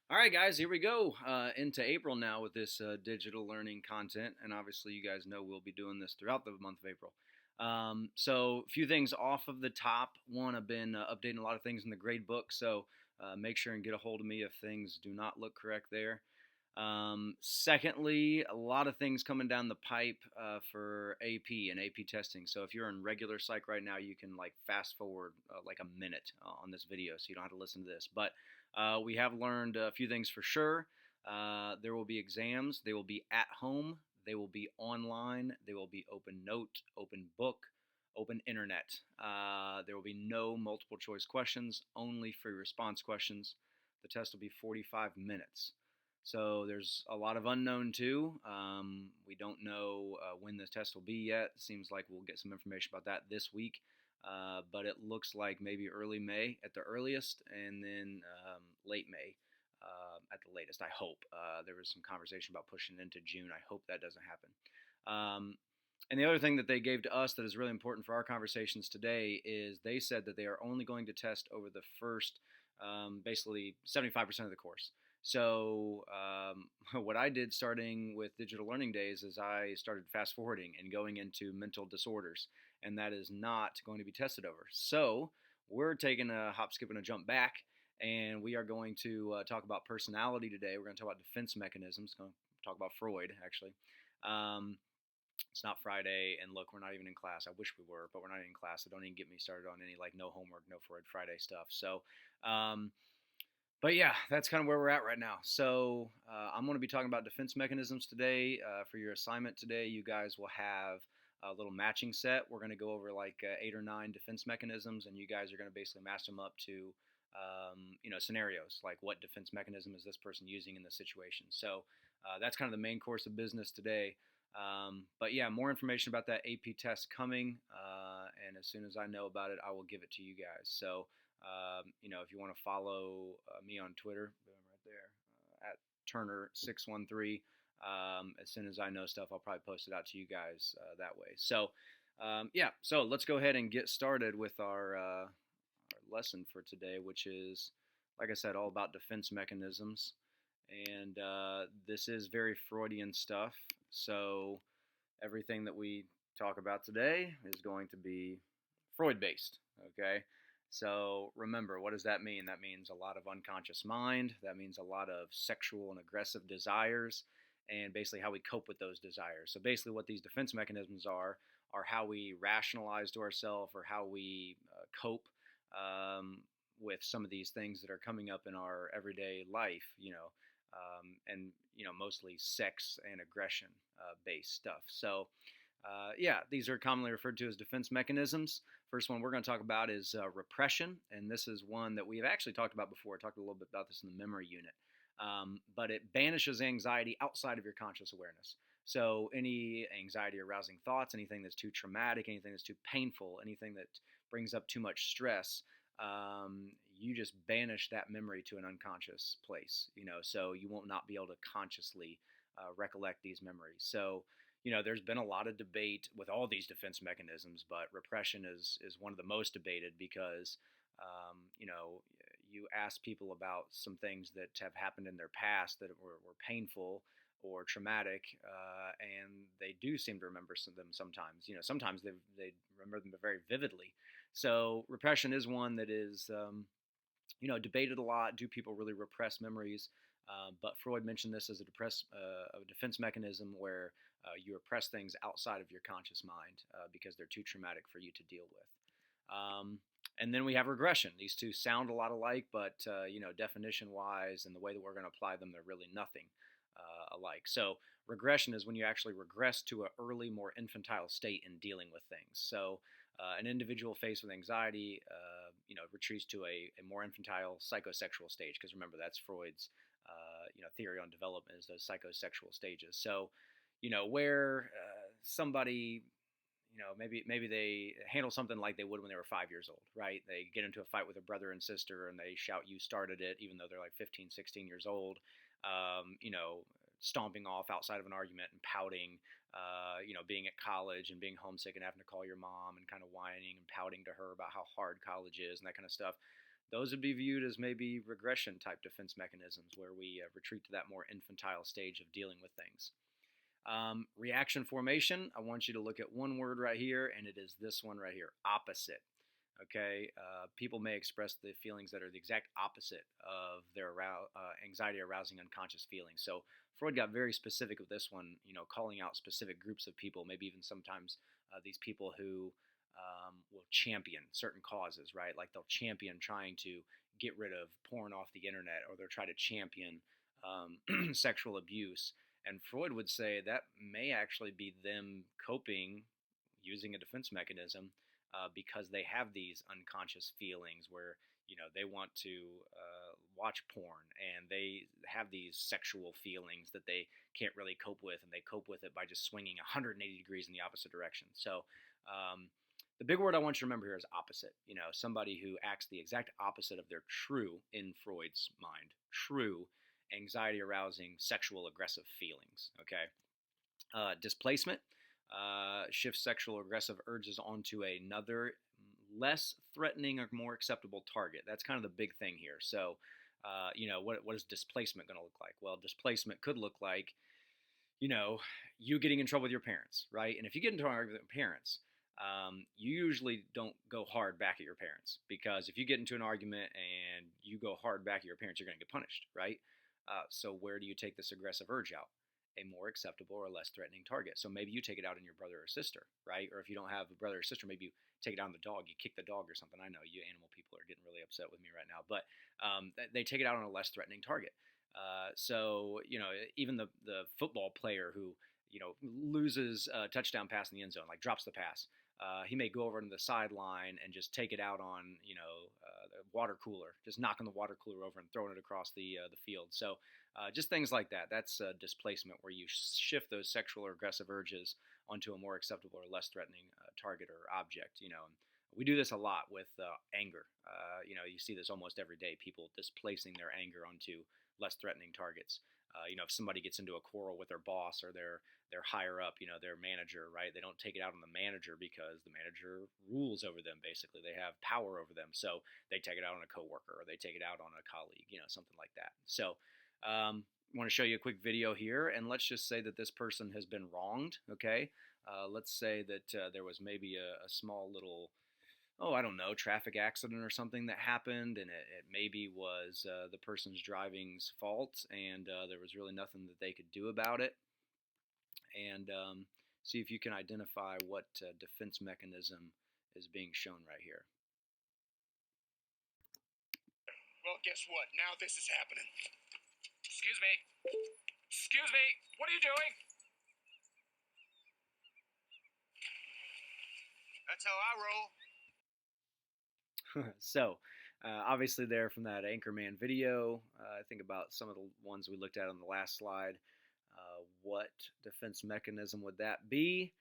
All right, guys, here we go into April now with this digital learning content. And obviously, you guys know we'll be doing this throughout the month of April. So, a few things off of the top. One, I've been updating a lot of things in the grade book. So, make sure and get a hold of me if things do not look correct there. Secondly, a lot of things coming down the pipe for AP and AP testing. So, if you're in regular psych right now, you can like fast forward like a minute on this video so you don't have to listen to this. But we have learned a few things for sure. There will be exams. They will be at home. They will be online. They will be open note, open book, open internet. There will be no multiple choice questions, only free response questions. The test will be 45 minutes. So there's a lot of unknown too. We don't know when this test will be yet. Seems like we'll get some information about that this week. But it looks like maybe early May at the earliest, and then late May at the latest. I hope. There was some conversation about pushing it into June. I hope that doesn't happen. And the other thing that they gave to us that is really important for our conversations today is they said that they are only going to test over the first, basically 75% of the course. So what I did starting with digital learning days is I started fast forwarding and going into mental disorders, and that is not going to be tested over. So we're taking a hop, skip, and a jump back, and we are going to talk about personality today. We're going to talk about defense mechanisms. Going to talk about Freud, actually. Um, it's not Friday, and look, we're not even in class. I wish we were, but we're not in class, so don't even get me started on any like no homework, no Freud Friday stuff. So, but yeah, that's kind of where we're at right now. So I'm going to be talking about defense mechanisms today. For your assignment today, you guys will have a little matching set. We're going to go over like 8 or 9 defense mechanisms, and you guys are going to basically match them up to scenarios like what defense mechanism is this person using in this situation. So that's kind of the main course of business today. But yeah, more information about that AP test coming, and as soon as I know about it, I will give it to you guys. So if you want to follow me on Twitter, right there at Turner613. As soon as I know stuff, I'll probably post it out to you guys that way. So so let's go ahead and get started with our lesson for today, which is, like I said, all about defense mechanisms. And this is very Freudian stuff. So everything that we talk about today is going to be Freud based. Okay. So remember, what does that mean? That means a lot of unconscious mind. That means a lot of sexual and aggressive desires, and basically how we cope with those desires. So basically, what these defense mechanisms are how we rationalize to ourselves or how we cope with some of these things that are coming up in our everyday life. And mostly sex and aggression based stuff. So these are commonly referred to as defense mechanisms. First one we're going to talk about is repression, and this is one that we've actually talked about before. I talked a little bit about this in the memory unit, but it banishes anxiety outside of your conscious awareness. So any anxiety arousing thoughts, anything that's too traumatic, anything that's too painful, anything that brings up too much stress, you just banish that memory to an unconscious place, so you won't not be able to consciously recollect these memories. So, there's been a lot of debate with all these defense mechanisms, but repression is one of the most debated because, you ask people about some things that have happened in their past that were painful or traumatic, and they do seem to remember some of them sometimes. Sometimes they remember them very vividly. So repression is one that is, debated a lot. Do people really repress memories? But Freud mentioned this as a defense mechanism where you repress things outside of your conscious mind because they're too traumatic for you to deal with. And then we have regression. These two sound a lot alike, but definition-wise and the way that we're going to apply them, they're really nothing alike. So regression is when you actually regress to an early, more infantile state in dealing with things. So an individual faced with anxiety, retreats to a more infantile psychosexual stage, because remember, that's Freud's, theory on development is those psychosexual stages. So, where somebody, maybe they handle something like they would when they were 5 years old, right? They get into a fight with a brother and sister and they shout, "You started it," even though they're like 15, 16 years old, stomping off outside of an argument and pouting, being at college and being homesick and having to call your mom and kind of whining and pouting to her about how hard college is and that kind of stuff. those would be viewed as maybe regression type defense mechanisms where we retreat to that more infantile stage of dealing with things. Reaction formation, I want you to look at one word right here, and it is this one right here, opposite. Okay, people may express the feelings that are the exact opposite of their anxiety arousing unconscious feelings. So Freud got very specific with this one, calling out specific groups of people, maybe even sometimes these people who will champion certain causes, right? Like they'll champion trying to get rid of porn off the internet, or they'll try to champion sexual abuse. And Freud would say that may actually be them coping using a defense mechanism because they have these unconscious feelings where they want to watch porn, and they have these sexual feelings that they can't really cope with, and they cope with it by just swinging 180 degrees in the opposite direction. So the big word I want you to remember here is opposite. Somebody who acts the exact opposite of their true, in Freud's mind, true anxiety arousing sexual aggressive feelings. Okay. Displacement shifts sexual aggressive urges onto another less threatening or more acceptable target. That's kind of the big thing here. So, what is displacement going to look like? Well, displacement could look like, you getting in trouble with your parents, right? And if you get into an argument with parents, you usually don't go hard back at your parents, because if you get into an argument and you go hard back at your parents, you're going to get punished, right? So where do you take this aggressive urge out? A more acceptable or less threatening target. So maybe you take it out on your brother or sister, right? Or if you don't have a brother or sister, maybe you take it out on the dog. You kick the dog or something. I know you animal people are getting really upset with me right now, but they take it out on a less threatening target. So even the football player who loses a touchdown pass in the end zone, like drops the pass, he may go over to the sideline and just take it out on the water cooler, just knocking the water cooler over and throwing it across the field. So just things like that. That's displacement, where you shift those sexual or aggressive urges onto a more acceptable or less threatening target or object. We do this a lot with anger. You see this almost every day. People displacing their anger onto less threatening targets. If somebody gets into a quarrel with their boss or their higher up, their manager, right? They don't take it out on the manager because the manager rules over them. Basically, they have power over them, so they take it out on a coworker, or they take it out on a colleague, something like that. So, I want to show you a quick video here, and let's just say that this person has been wronged. Okay, let's say that there was maybe a small little, I don't know, traffic accident or something that happened, and it maybe was the person's driving's fault, and there was really nothing that they could do about it. And see if you can identify what defense mechanism is being shown right here. Well, guess what? Now this is happening. Excuse me. Excuse me. What are you doing? That's how I roll. So, obviously there from that Anchorman video, I think about some of the ones we looked at on the last slide. What defense mechanism would that be?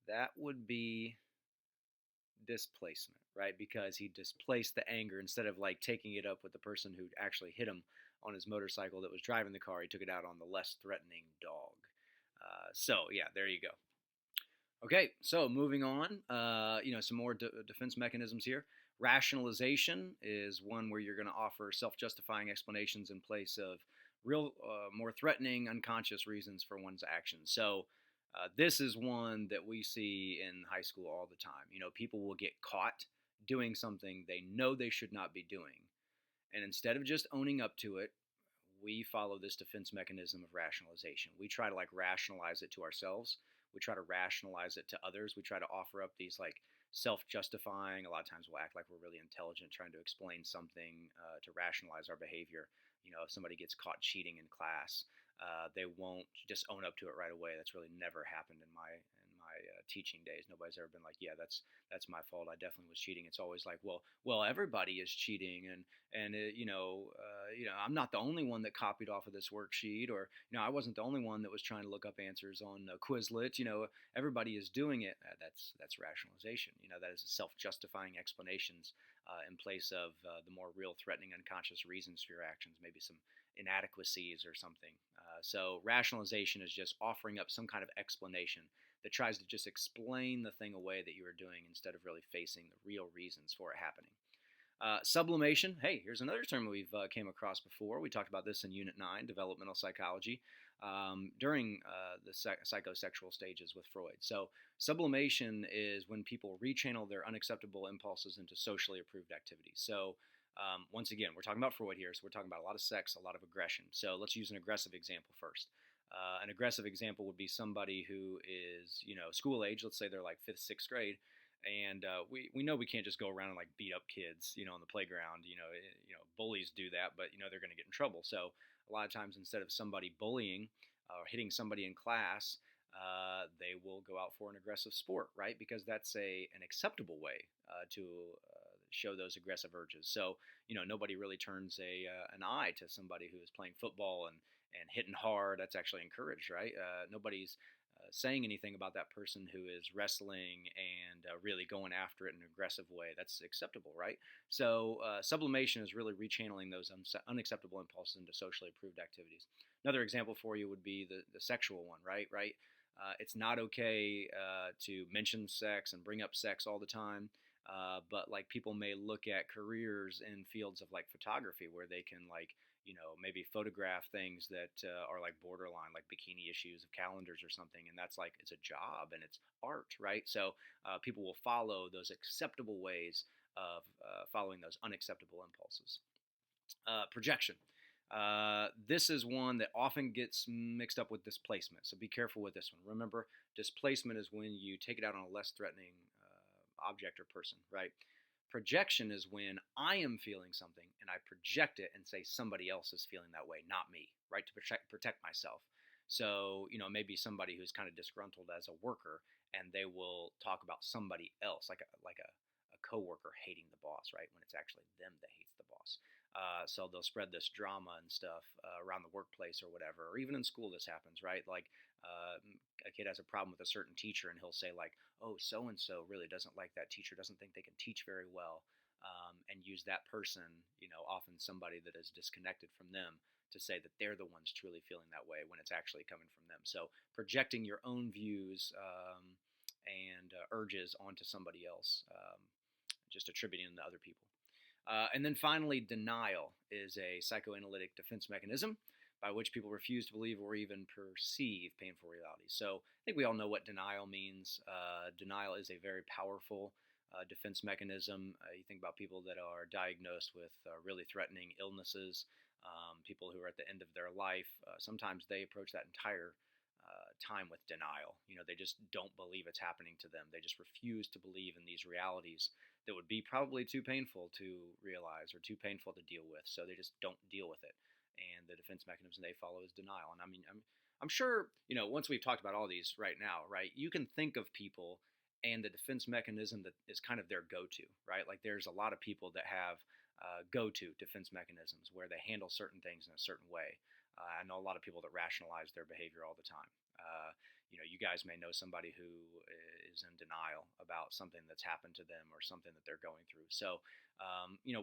That would be displacement, right? Because he displaced the anger. Instead of like taking it up with the person who actually hit him on his motorcycle that was driving the car, he took it out on the less threatening dog. So yeah, there you go. Okay, so moving on, some more defense mechanisms here. Rationalization is one where you're going to offer self-justifying explanations in place of real, more threatening, unconscious reasons for one's actions. So this is one that we see in high school all the time. People will get caught doing something they know they should not be doing. And instead of just owning up to it, we follow this defense mechanism of rationalization. We try to rationalize it to ourselves. We try to rationalize it to others. We try to offer up these self-justifying. A lot of times we'll act like we're really intelligent, trying to explain something to rationalize our behavior. If somebody gets caught cheating in class, they won't just own up to it right away. That's really never happened in my teaching days. Nobody's ever been like, yeah, that's my fault. I definitely was cheating. It's always like, well, everybody is cheating, and I'm not the only one that copied off of this worksheet, or I wasn't the only one that was trying to look up answers on Quizlet. Everybody is doing it. That's rationalization. That is self-justifying explanations in place of the more real, threatening, unconscious reasons for your actions. Maybe some inadequacies or something. So rationalization is just offering up some kind of explanation that tries to just explain the thing away that you are doing instead of really facing the real reasons for it happening. Sublimation. Hey, here's another term we've came across before. We talked about this in Unit 9, Developmental Psychology, during the psychosexual stages with Freud. So, sublimation is when people rechannel their unacceptable impulses into socially approved activities. So, once again, we're talking about Freud here, so we're talking about a lot of sex, a lot of aggression. So, let's use an aggressive example first. An aggressive example would be somebody who is, school age. Let's say they're like fifth, sixth grade, and we know we can't just go around and like beat up kids, on the playground. Bullies do that, but they're going to get in trouble. So a lot of times, instead of somebody bullying or hitting somebody in class, they will go out for an aggressive sport, right? Because that's an acceptable way to show those aggressive urges. So nobody really turns an eye to somebody who is playing football and hitting hard. That's actually encouraged, right? Nobody's saying anything about that person who is wrestling and really going after it in an aggressive way. That's acceptable, right? So sublimation is really rechanneling those unacceptable impulses into socially approved activities. Another example for you would be the sexual one, right? It's not okay to mention sex and bring up sex all the time. But like people may look at careers in fields of like photography where they can like maybe photograph things that are like borderline, like bikini issues of calendars or something, and that's like it's a job and it's art, right? So people will follow those acceptable ways of following those unacceptable impulses. Projection. This is one that often gets mixed up with displacement, so be careful with this one. Remember, displacement is when you take it out on a less threatening object or person, right? Projection is when I am feeling something and I project it and say somebody else is feeling that way, not me, right? To protect myself. So, maybe somebody who's kind of disgruntled as a worker and they will talk about somebody else, like a coworker hating the boss, right? When it's actually them that hates the boss. So they'll spread this drama and stuff around the workplace or whatever, or even in school this happens, right? Like a kid has a problem with a certain teacher and he'll say like, oh, so-and-so really doesn't like that teacher, doesn't think they can teach very well, and use that person, often somebody that is disconnected from them, to say that they're the ones truly feeling that way when it's actually coming from them. So projecting your own views and urges onto somebody else, just attributing them to other people. And then finally, denial is a psychoanalytic defense mechanism by which people refuse to believe or even perceive painful realities. So I think we all know what denial means. Denial is a very powerful defense mechanism. You think about people that are diagnosed with really threatening illnesses, people who are at the end of their life. Sometimes they approach that entire time with denial. They just don't believe it's happening to them. They just refuse to believe in these realities that would be probably too painful to realize or too painful to deal with. So they just don't deal with it. And the defense mechanism they follow is denial. And I mean, I'm sure, once we've talked about all these right now, right, you can think of people and the defense mechanism that is kind of their go-to, right? Like there's a lot of people that have go-to defense mechanisms where they handle certain things in a certain way. I know a lot of people that rationalize their behavior all the time. You guys may know somebody who is in denial about something that's happened to them or something that they're going through. So,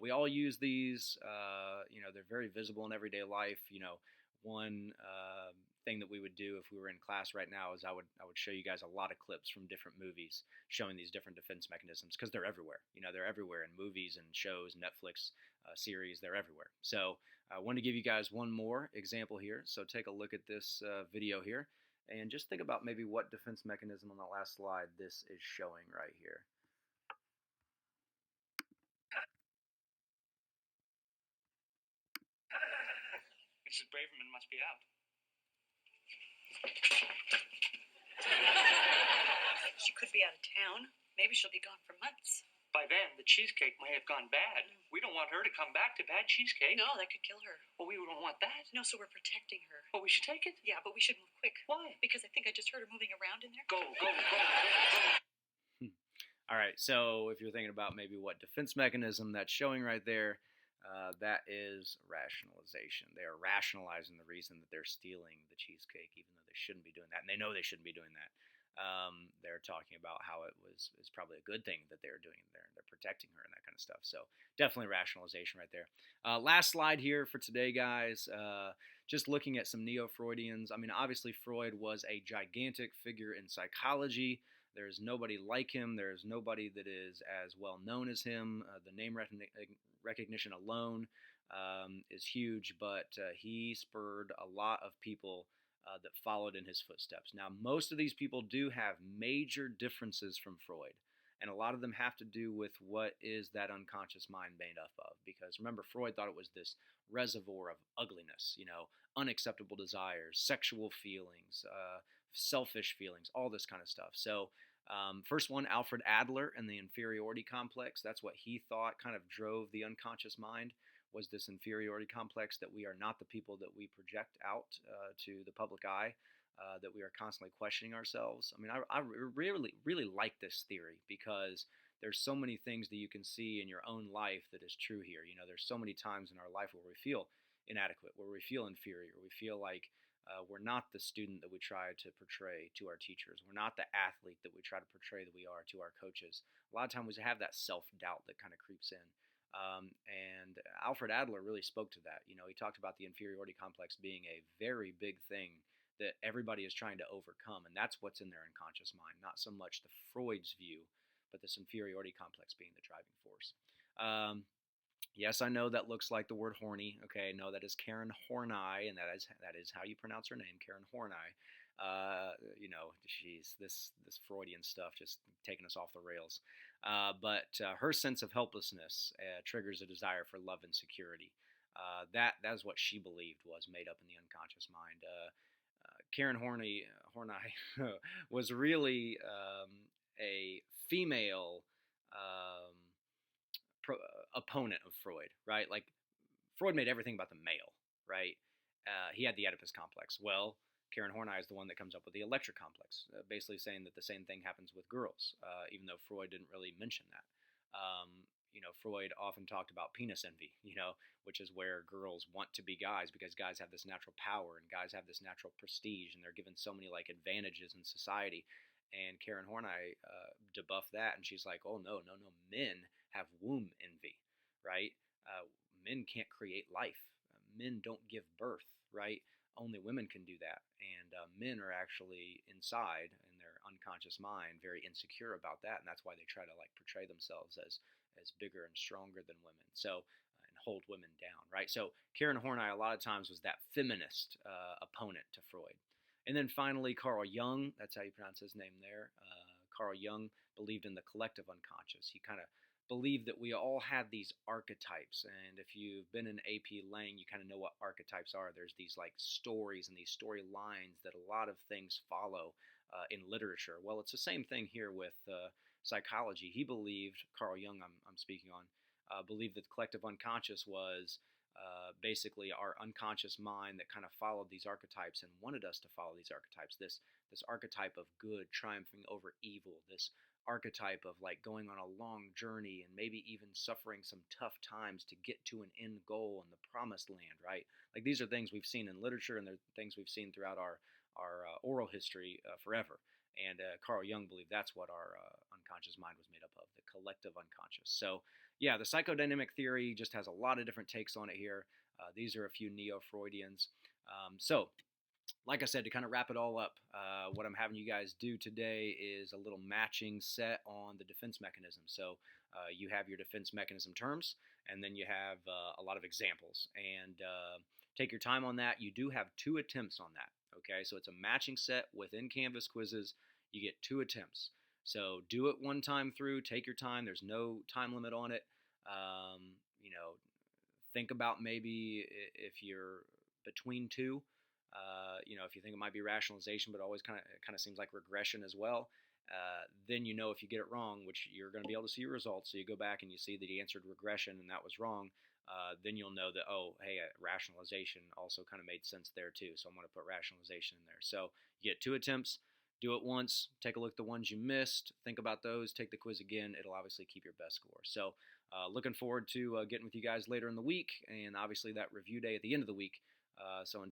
we all use these. They're very visible in everyday life. One thing that we would do if we were in class right now is I would show you guys a lot of clips from different movies showing these different defense mechanisms because they're everywhere. They're everywhere in movies and shows, Netflix series. They're everywhere. So I want to give you guys one more example here. So take a look at this video here. And just think about maybe what defense mechanism on the last slide this is showing right here. Mrs. Braverman must be out. She could be out of town. Maybe she'll be gone for months. By then, the cheesecake may have gone bad. We don't want her to come back to bad cheesecake. No, that could kill her. Well, we don't want that. No, so we're protecting her. Well, we should take it. Yeah, but we should move quick. Why? Because I think I just heard her moving around in there. Go. All right, so if you're thinking about maybe what defense mechanism that's showing right there, that is rationalization. They are rationalizing the reason that they're stealing the cheesecake, even though they shouldn't be doing that, and they know they shouldn't be doing that. They're talking about how it's probably a good thing that they're doing it there. They're protecting her and that kind of stuff. So definitely rationalization right there. Last slide here for today, guys. Just looking at some neo-Freudians. I mean, obviously Freud was a gigantic figure in psychology. There's nobody like him. There's nobody that is as well known as him. The name recognition alone is huge, but he spurred a lot of people that followed in his footsteps. Now, most of these people do have major differences from Freud, and a lot of them have to do with what is that unconscious mind made up of. Because remember, Freud thought it was this reservoir of ugliness, unacceptable desires, sexual feelings, selfish feelings, all this kind of stuff. So, first one, Alfred Adler and the inferiority complex. That's what he thought kind of drove the unconscious mind, was this inferiority complex, that we are not the people that we project out to the public eye, that we are constantly questioning ourselves. I mean, I really, really like this theory, because there's so many things that you can see in your own life that is true here. There's so many times in our life where we feel inadequate, where we feel inferior, we feel like we're not the student that we try to portray to our teachers. We're not the athlete that we try to portray that we are to our coaches. A lot of times we have that self-doubt that kind of creeps in. And Alfred Adler really spoke to that. He talked about the inferiority complex being a very big thing that everybody is trying to overcome. And that's what's in their unconscious mind, not so much the Freud's view, but this inferiority complex being the driving force. Yes, I know that looks like the word horny. Okay, no, that is Karen Horney, and that is how you pronounce her name, Karen Horney. She's this Freudian stuff just taking us off the rails. But her sense of helplessness triggers a desire for love and security. That's what she believed was made up in the unconscious mind. Karen Horney was really a female opponent of Freud, right? Like, Freud made everything about the male, right? He had the Oedipus complex. Well, Karen Horney is the one that comes up with the Electra complex, basically saying that the same thing happens with girls, even though Freud didn't really mention that. Freud often talked about penis envy, which is where girls want to be guys because guys have this natural power and guys have this natural prestige and they're given so many advantages in society. And Karen Horney debuffed that, and she's like, "Oh no, men have womb envy, right? Men can't create life. Men don't give birth, right? Only women can do that, and men are actually inside in their unconscious mind very insecure about that, and that's why they try to portray themselves as bigger and stronger than women. So and hold women down, right? So Karen Horney a lot of times was that feminist opponent to Freud. And then finally, Carl Jung, that's how you pronounce his name there. Carl Jung believed in the collective unconscious. He kind of believed that we all had these archetypes. And if you've been in AP Lang, you kind of know what archetypes are. There's these stories and these storylines that a lot of things follow in literature. Well, it's the same thing here with psychology. He believed, Carl Jung I'm speaking on, believed that the collective unconscious was basically our unconscious mind that kind of followed these archetypes and wanted us to follow these archetypes. This archetype of good triumphing over evil, this archetype of going on a long journey and maybe even suffering some tough times to get to an end goal in the promised land, right? These are things we've seen in literature, and they're things we've seen throughout our oral history forever. And Carl Jung believed that's what our unconscious mind was made up of, the collective unconscious. So yeah, the psychodynamic theory just has a lot of different takes on it here. These are a few neo-Freudians. So like I said, to kind of wrap it all up, what I'm having you guys do today is a little matching set on the defense mechanism. So you have your defense mechanism terms, and then you have a lot of examples. And take your time on that. You do have 2 attempts on that. Okay, so it's a matching set within Canvas quizzes. You get 2 attempts. So do it one time through. Take your time. There's no time limit on it. Think about maybe if you're between 2. If you think it might be rationalization, but always kind of seems like regression as well, then if you get it wrong, which you're going to be able to see your results, so you go back and you see that he answered regression and that was wrong, then you'll know that, oh, hey, rationalization also kind of made sense there too, so I'm going to put rationalization in there. So you get 2 attempts, do it once, take a look at the ones you missed, think about those, take the quiz again. It'll obviously keep your best score. So looking forward to getting with you guys later in the week, and obviously that review day at the end of the week. So